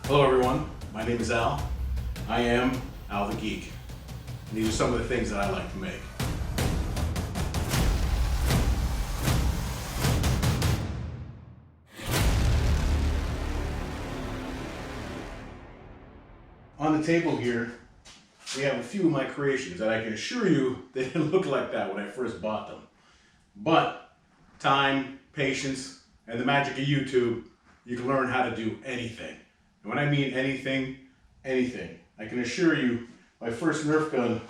Hello everyone, my name is Al. I am Al the Geek. And these are some of the things that I like to make. On the table here, we have a few of my creations that I can assure you they didn't look like that when I first bought them. But time, patience, and the magic of YouTube, you can learn how to do anything. And when I mean anything, anything. I can assure you, my first Nerf gun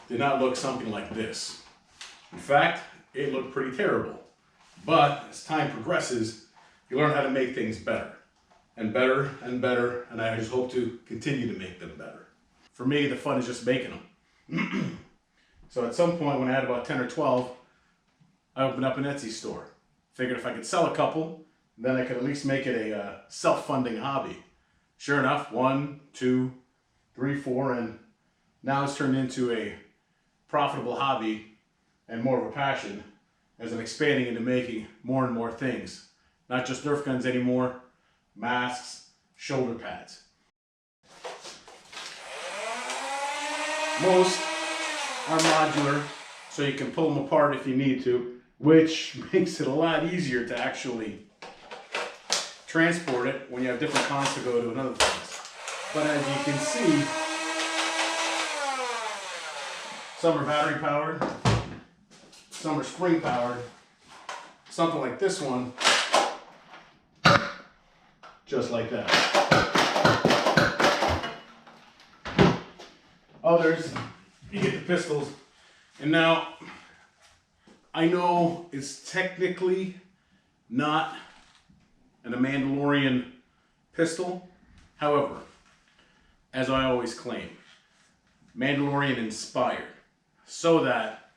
did not look something like this. In fact, it looked pretty terrible. But as time progresses, you learn how to make things better. And better and better, and I just hope to continue to make them better. For me, the fun is just making them. So at some point when I had about 10 or 12, I opened up an Etsy store. Figured if I could sell a couple, then I could at least make it a self-funding hobby. Sure enough, 1, 2, 3, 4, and now it's turned into a profitable hobby and more of a passion as I'm expanding into making more and more things. Not just Nerf guns anymore, masks, shoulder pads. Most are modular, so you can pull them apart if you need to, which makes it a lot easier to actually transport it when you have different cons to go to and other things. But as you can see, some are battery powered, some are spring powered. Something like this one, just like that. Others, you get the pistols. And now, I know it's technically not a Mandalorian pistol. However, as I always claim, Mandalorian inspired. So that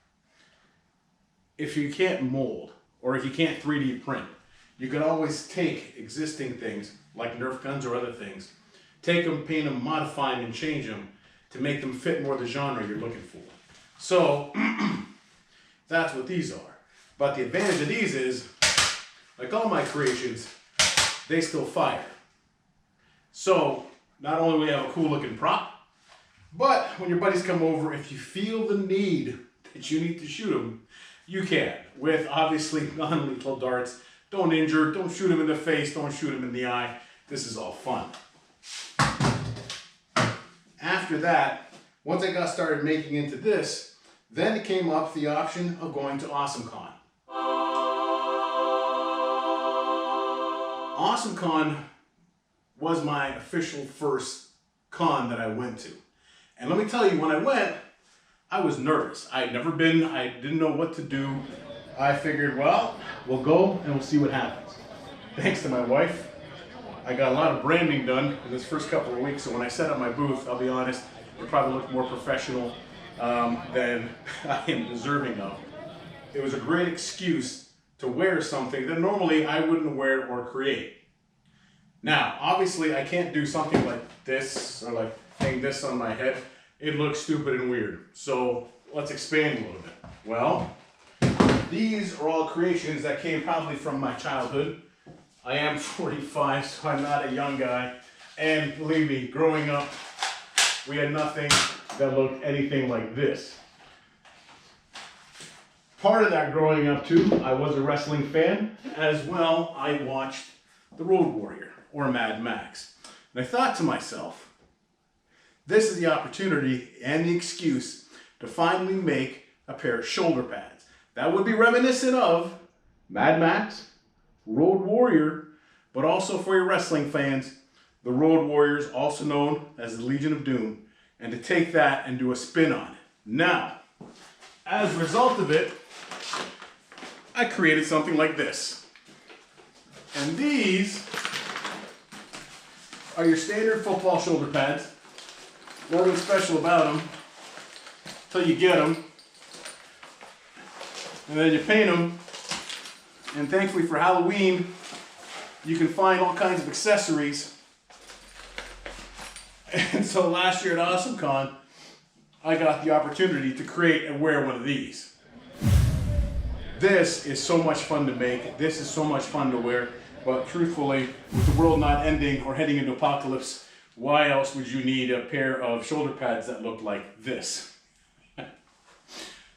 if you can't mold, or if you can't 3D print, you can always take existing things, like Nerf guns or other things, take them, paint them, modify them, and change them to make them fit more the genre you're looking for. So, that's what these are. But the advantage of these is, like all my creations, they still fire. So, not only will you have a cool looking prop, but when your buddies come over, if you feel the need that you need to shoot them, you can. With obviously non-lethal darts. Don't injure, don't shoot them in the face, don't shoot them in the eye. This is all fun. After that, once I got started making into this, then it came up the option of going to AwesomeCon. AwesomeCon was my official first con that I went to. And let me tell you, when I went, I was nervous. I had never been, I didn't know what to do. I figured, well, we'll go and we'll see what happens. Thanks to my wife, I got a lot of branding done in this first couple of weeks, so when I set up my booth, I'll be honest, it probably looked more professional than I am deserving of. It was a great excuse to wear something that normally I wouldn't wear or create. Now, obviously, I can't do something like this, or like hang this on my head. It looks stupid and weird. So let's expand a little bit. Well, these are all creations that came probably from my childhood. I am 45, so I'm not a young guy. And believe me, growing up, we had nothing that looked anything like this. Part of that growing up too, I was a wrestling fan. As well, I watched The Road Warrior, or Mad Max. And I thought to myself, this is the opportunity and the excuse to finally make a pair of shoulder pads that would be reminiscent of Mad Max, Road Warrior, but also for your wrestling fans, the Road Warriors, also known as the Legion of Doom, and to take that and do a spin on it. Now, as a result of it, I created something like this. And these are your standard football shoulder pads. Nothing special about them until you get them. And then you paint them. And thankfully for Halloween, you can find all kinds of accessories. And so last year at AwesomeCon, I got the opportunity to create and wear one of these. This is so much fun to make. This is so much fun to wear. But truthfully, with the world not ending or heading into apocalypse, why else would you need a pair of shoulder pads that look like this?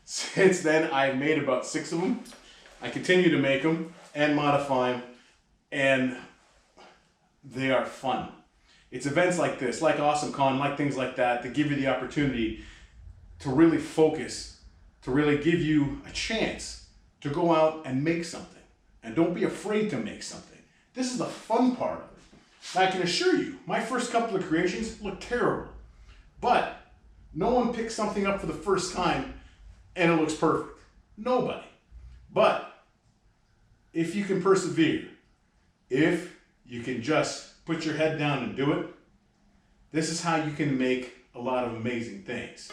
Since then, I've made about 6 of them. I continue to make them and modify them, and they are fun. It's events like this, like AwesomeCon, like things like that give you the opportunity to really focus, to really give you a chance to go out and make something. And don't be afraid to make something. This is the fun part of it. I can assure you, my first couple of creations look terrible. But no one picks something up for the first time and it looks perfect. Nobody. But if you can persevere, if you can just put your head down and do it, this is how you can make a lot of amazing things.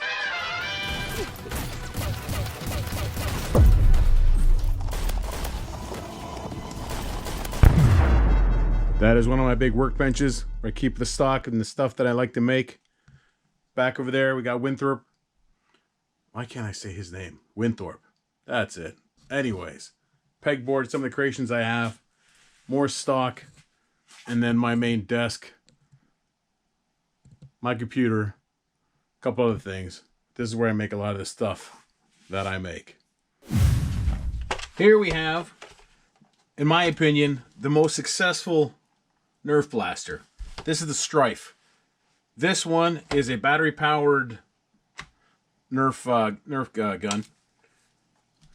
That is one of my big workbenches where I keep the stock and the stuff that I like to make. Back over there, we got Winthrop. Why can't I say his name? Winthrop. That's it. Anyways, pegboard, some of the creations I have, more stock, and then my main desk, my computer, a couple other things. This is where I make a lot of the stuff that I make. Here we have, in my opinion, the most successful Nerf Blaster. This is the Strife. This one is a battery-powered Nerf gun.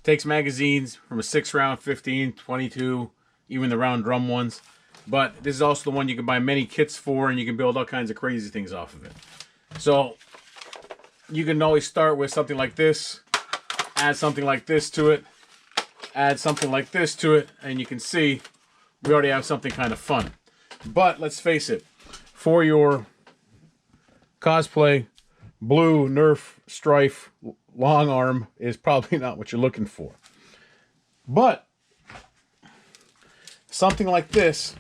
Takes magazines from a 6-round, 15, 22, even the round drum ones. But this is also the one you can buy many kits for, and you can build all kinds of crazy things off of it. So you can always start with something like this, add something like this to it, add something like this to it, and you can see we already have something kind of fun. But let's face it, for your cosplay, blue Nerf Strife long arm is probably not what you're looking for. But something like this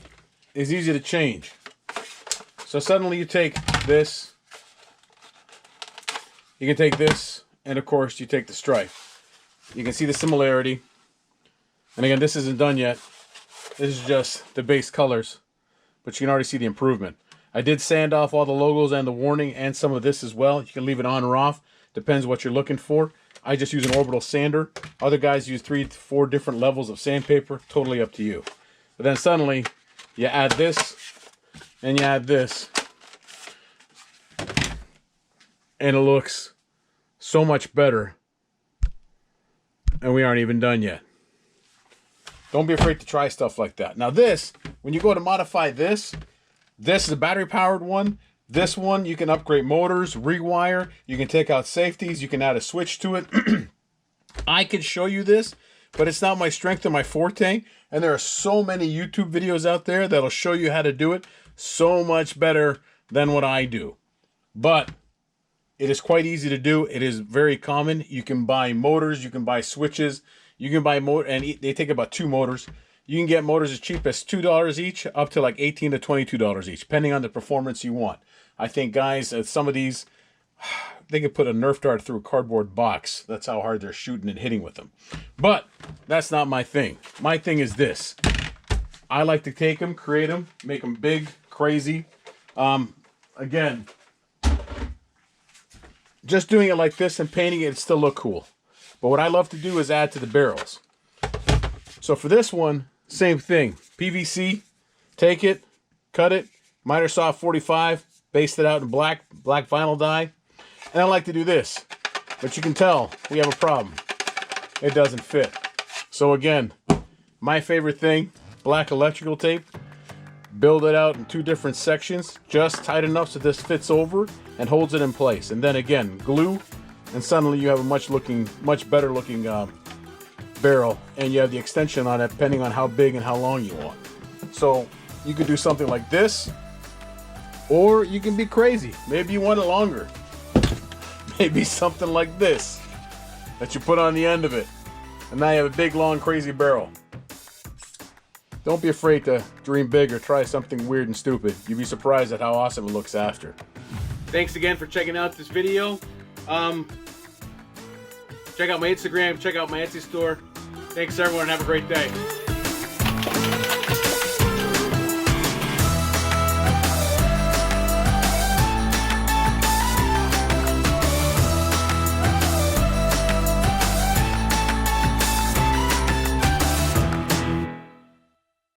is easy to change. So suddenly you take this, you can take this, and of course you take the Strife. You can see the similarity. And again, this isn't done yet. This is just the base colors, but you can already see the improvement. I did sand off all the logos and the warning and some of this as well. You can leave it on or off. Depends what you're looking for. I just use an orbital sander. Other guys use 3 to 4 different levels of sandpaper. Totally up to you. But then suddenly, you add this, and you add this. And it looks so much better. And we aren't even done yet. Don't be afraid to try stuff like that. Now this, when you go to modify this, this is a battery-powered one. This one, you can upgrade motors, rewire. You can take out safeties. You can add a switch to it. I could show you this, but it's not my strength or my forte. And there are so many YouTube videos out there that'll show you how to do it so much better than what I do. But it is quite easy to do. It is very common. You can buy motors. You can buy switches. You can buy motor, and they take about 2 motors. You can get motors as cheap as $2 each, up to like $18 to $22 each, depending on the performance you want. I think, guys, some of these, they could put a Nerf dart through a cardboard box. That's how hard they're shooting and hitting with them. But that's not my thing. My thing is this. I like to take them, create them, make them big, crazy. Again, just doing it like this and painting it still look cool. But what I love to do is add to the barrels. So for this one, same thing. PVC, take it, cut it, miter saw 45, baste it out in black vinyl dye. And I like to do this. But you can tell we have a problem. It doesn't fit. So again, my favorite thing, black electrical tape. Build it out in 2 different sections, just tight enough so this fits over and holds it in place. And then again, glue, and suddenly you have a much better looking barrel, and you have the extension on it depending on how big and how long you want. So you could do something like this, or you can be crazy. Maybe you want it longer. Maybe something like this that you put on the end of it, and now you have a big, long, crazy barrel. Don't be afraid to dream big or try something weird and stupid. You'd be surprised at how awesome it looks after. Thanks again for checking out this video. Check out my Instagram, check out my Etsy store. Thanks everyone, have a great day.